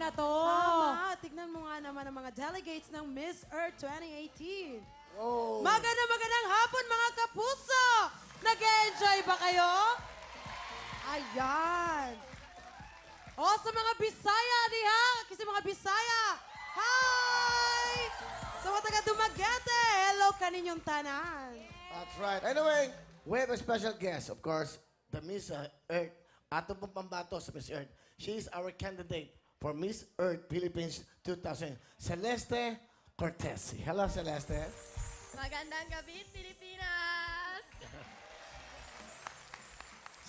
na to. Tama. Tignan mo nga naman ang mga delegates ng Miss Earth 2018. Oh. Magandang hapon mga kapuso! Nag-enjoy ba kayo? Ayan. O sa mga Bisaya diha, kasi mga Bisaya, hi! Sa mga taga Dumaguete, hello kaninyong tanan. That's right. Anyway, we have a special guest, of course, the Miss Earth. Ato pong pambato sa Miss Earth. She is our candidate for Miss Earth Philippines 2000, Celeste Cortez. Hello, Celeste. Magandang gabi, Pilipinas!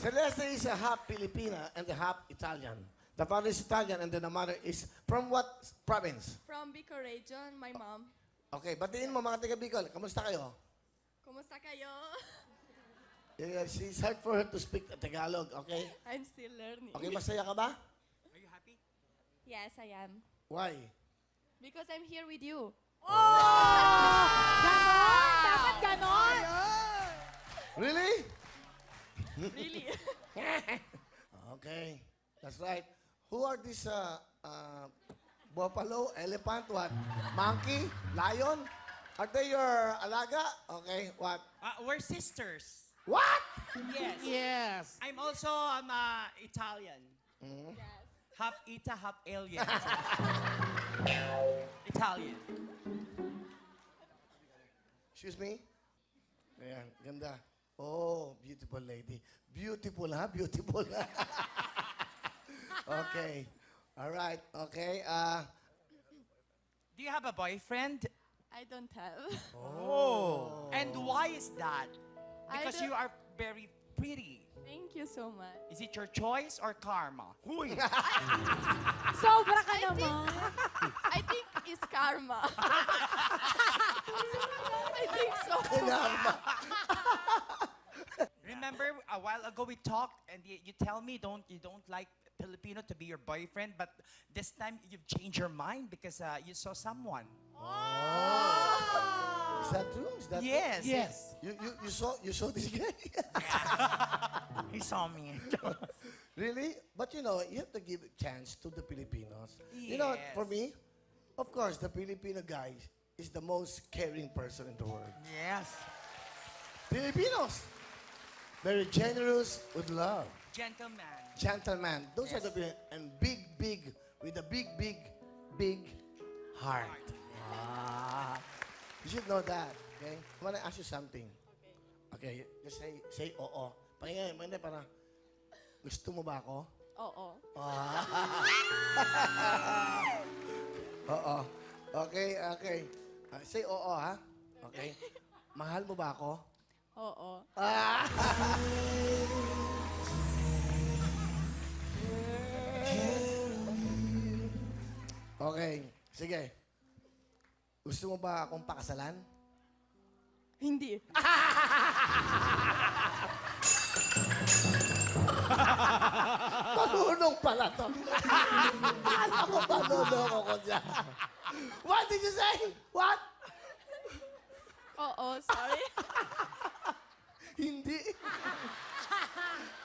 Celeste is a half Filipina and a half Italian. The father is Italian and then the mother is from what province? From Bicol region, my mom. Okay, batiin mo mga taga Bicol. Kamusta kayo? Kumusta kayo? Yeah, it's hard for her to speak Tagalog, okay? I'm still learning. Okay, masaya ka ba? Yes, I am. Why? Because I'm here with you. Ganon! Dapat ganon! Really? Really? Okay, that's right. Who are these buffalo, elephant, what? Monkey? Lion? Are they your alaga? Okay, what? We're sisters. What? Yes. Yes. I'm also Italian. Mm-hmm. Yes. Half Ita, half alien. Italian. Excuse me? Ayan, ganda. Oh, beautiful lady. Beautiful, ha? Beautiful. Okay. All right. Okay. Do you have a boyfriend? I don't have. Oh. And why is that? I Because don't- you are very pretty. Thank you so much. Is it your choice or karma? Huy! Sobra ka naman. I think it's karma. I think so. Remember a while ago we talked and you tell me you don't like Filipino to be your boyfriend, but this time you've changed your mind because you saw someone. Is that true? Is that Yes. Yes. You saw this guy? He saw me. Really? But you know, you have to give a chance to the Filipinos. You know, Yes. for me, of course, the Filipino guy is the most caring person in the world. Yes. Filipinos, very generous with love. Gentleman. Gentleman. Those are the and big, with a big heart. Ah. You should know that, okay? I want to ask you something. Okay, just say oo. Pakinggan, hindi para, gusto mo ba ako? Oo. Oo. Okay. Say oo, ha? Okay. Mahal mo ba ako? Oo. Okay. Sige. Gusto mo ba akong pakasalan? Hindi. Marunong pala to. Alam mo, marunong ako dyan. What did you say? What? Oo, sorry. Hindi.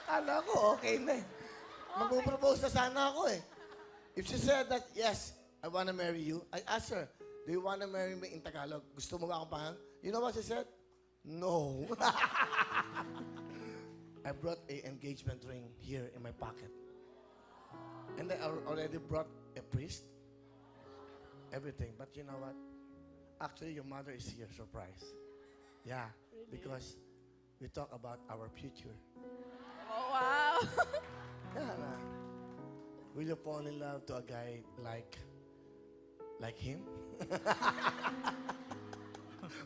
Alam ko, okay na eh. Mag-propose na sana ako eh. If she said that, yes, I wanna marry you, I asked her, do you wanna marry me in Tagalog? Gusto mo ba akong pangalan? You know what she said? No. I brought a engagement ring here in my pocket. And I already brought a priest. Everything. But you know what? Actually, your mother is here, surprise. Yeah, because we talk about our future. Oh, wow. Yeah, nah. Will you fall in love to a guy like him?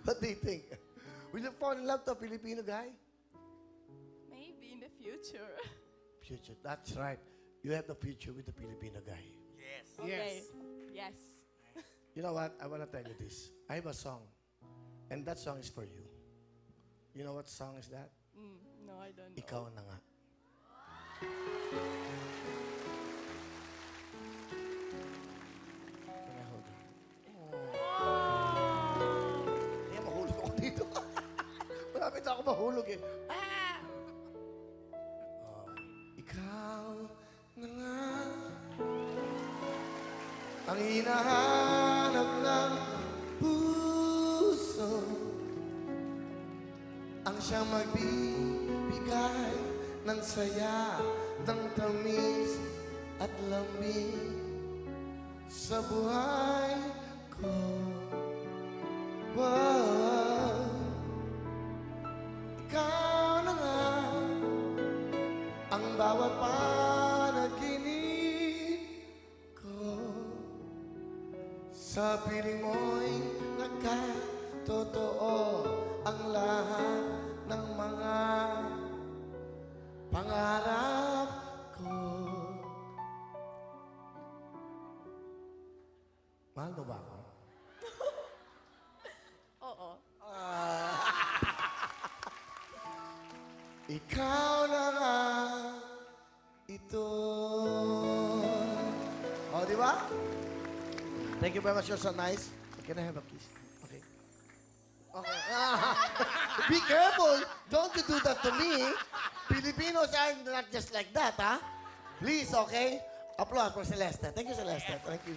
What do you think? Will you fall in love to a Filipino guy? Maybe in the future. Future, that's right. You have the future with the Filipino guy. Yes. Okay. Yes. You know what? I want to tell you this. I have a song, and that song is for you. You know what song is that? No, I don't know. Ikaw na nga. Can I hold you? Hindi, mahulog ako dito. Malapit ako mahulog eh. Oh, ikaw na nga. ang hinahanap ng puso, ang siyang magbibigay ng saya, ng tamis at lamig sa buhay ko. Wow. Ikaw na nga ang bawat panaginip ko. Sa piling mo'y nagkatotoo ang lahat ng mga pangarap ko. Mahal mo ba ako? Oo. Ikaw na nga ito. O, di ba? Thank you very much. You're so nice. Can I have a kiss? Okay. Okay. Be careful. Don't you do that to me. Filipinos are not just like that, ha? Please, okay? Applause for Celeste. Thank you, Celeste. Thank you.